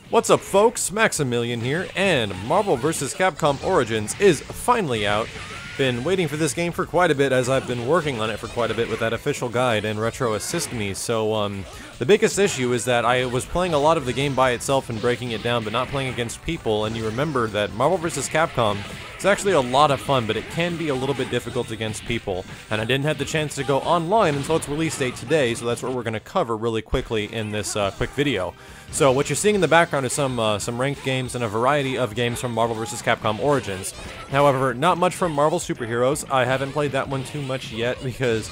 What's up, folks? Maximilian here, and Marvel vs. Capcom Origins is finally out. Been waiting for this game for quite a bit, as I've been working on it for quite a bit with that official guide and Retro Assist Me. So, the biggest issue is that I was playing a lot of the game by itself and breaking it down, but not playing against people, and you remember that Marvel vs. Capcom is actually a lot of fun, but it can be a little bit difficult against people, and I didn't have the chance to go online until its release date today, so that's what we're going to cover really quickly in this quick video. So what you're seeing in the background is some ranked games and a variety of games from Marvel vs. Capcom Origins. However, not much from Marvel Superheroes. I haven't played that one too much yet because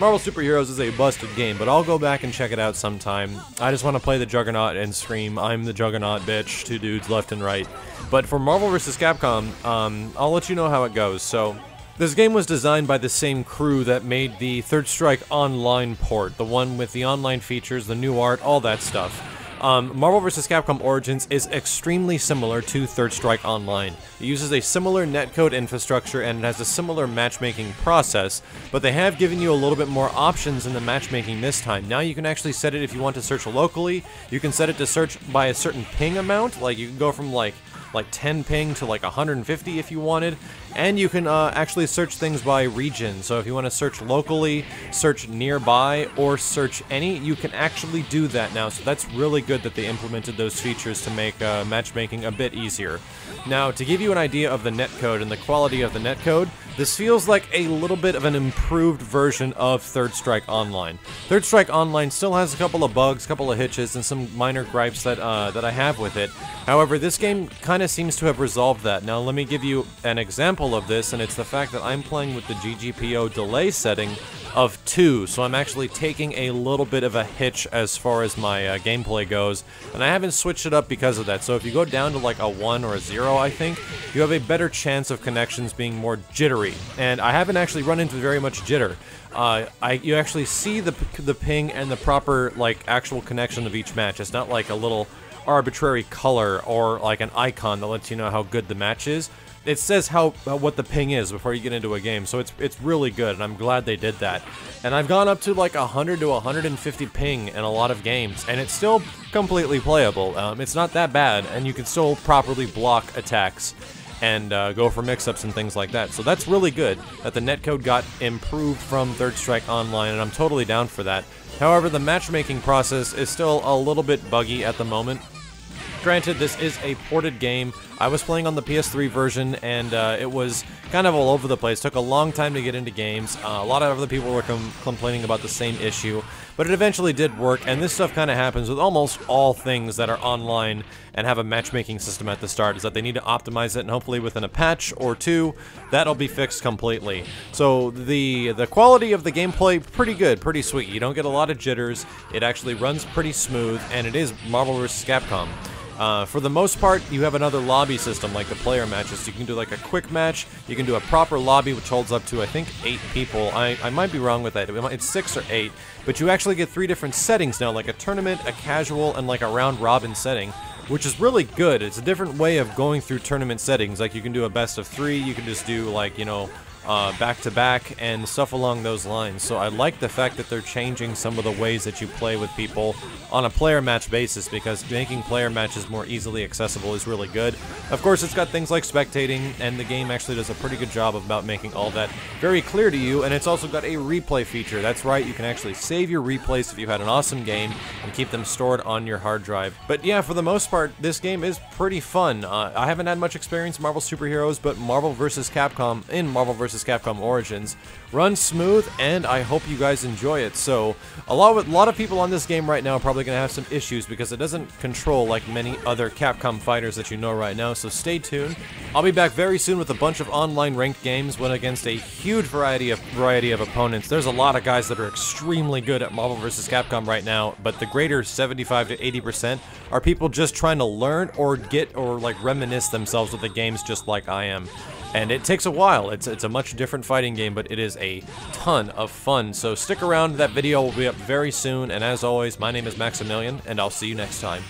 Marvel Superheroes is a busted game, but I'll go back and check it out sometime. I just want to play the Juggernaut and scream, "I'm the Juggernaut, bitch," to dudes left and right. But for Marvel vs. Capcom, I'll let you know how it goes. So, this game was designed by the same crew that made the Third Strike Online port, the one with the online features, the new art, all that stuff. Marvel vs. Capcom Origins is extremely similar to Third Strike Online. It uses a similar netcode infrastructure and it has a similar matchmaking process, but they have given you a little bit more options in the matchmaking this time. Now you can actually set it if you want to search locally. You can set it to search by a certain ping amount, like you can go from like 10 ping to like 150 if you wanted, and you can actually search things by region. So if you want to search locally, search nearby, or search any, you can actually do that now. So that's really good that they implemented those features to make matchmaking a bit easier. Now, to give you an idea of the netcode and the quality of the netcode, this feels like a little bit of an improved version of Third Strike Online. Third Strike Online still has a couple of bugs, a couple of hitches, and some minor gripes that I have with it. However, this game kind of seems to have resolved that. Now, let me give you an example of this, and it's the fact that I'm playing with the GGPO delay setting of 2, so I'm actually taking a little bit of a hitch as far as my gameplay goes, and I haven't switched it up because of that. So if you go down to like a 1 or a 0, I think, you have a better chance of connections being more jittery, and I haven't actually run into very much jitter. You actually see the ping and the proper, like, actual connection of each match. It's not like a little arbitrary color or like an icon that lets you know how good the match is. It says what the ping is before you get into a game, so it's really good, and I'm glad they did that. And I've gone up to like 100 to 150 ping in a lot of games, and it's still completely playable. It's not that bad, and you can still properly block attacks and go for mix-ups and things like that. So that's really good that the netcode got improved from Third Strike Online, and I'm totally down for that. However, the matchmaking process is still a little bit buggy at the moment. Granted, this is a ported game. I was playing on the PS3 version, and it was kind of all over the place. Took a long time to get into games. A lot of other people were complaining about the same issue, but it eventually did work, and this stuff kind of happens with almost all things that are online and have a matchmaking system at the start, is that they need to optimize it, and hopefully within a patch or two, that'll be fixed completely. So the quality of the gameplay, pretty good, pretty sweet. You don't get a lot of jitters, it actually runs pretty smooth, and it is Marvel vs. Capcom. For the most part, you have another lobby system like the player matches. You can do like a quick match, you can do a proper lobby which holds up to I think 8 people. I might be wrong with that, it's 6 or 8, but you actually get 3 different settings now, like a tournament, a casual, and like a round robin setting, which is really good. It's a different way of going through tournament settings. Like you can do a best of 3, you can just do like, you know, back-to-back and stuff along those lines. So I like the fact that they're changing some of the ways that you play with people on a player match basis, because making player matches more easily accessible is really good. Of course, it's got things like spectating, and the game actually does a pretty good job about making all that very clear to you, and it's also got a replay feature. That's right, you can actually save your replays if you had an awesome game and keep them stored on your hard drive. But yeah, for the most part, this game is pretty fun. I haven't had much experience in Marvel Superheroes, but Marvel vs. Capcom in Marvel vs. Capcom Origins runs smooth, and I hope you guys enjoy it. So a lot of people on this game right now are probably gonna have some issues because it doesn't control like many other Capcom fighters that you know right now, so stay tuned. I'll be back very soon with a bunch of online ranked games, went against a huge variety of opponents. There's a lot of guys that are extremely good at Marvel vs. Capcom right now, but the greater 75 to 80% are people just trying to learn or like reminisce themselves with the games just like I am. And it takes a while. It's a much different fighting game, but it is a ton of fun. So stick around, that video will be up very soon, and as always, my name is Maximilian, and I'll see you next time.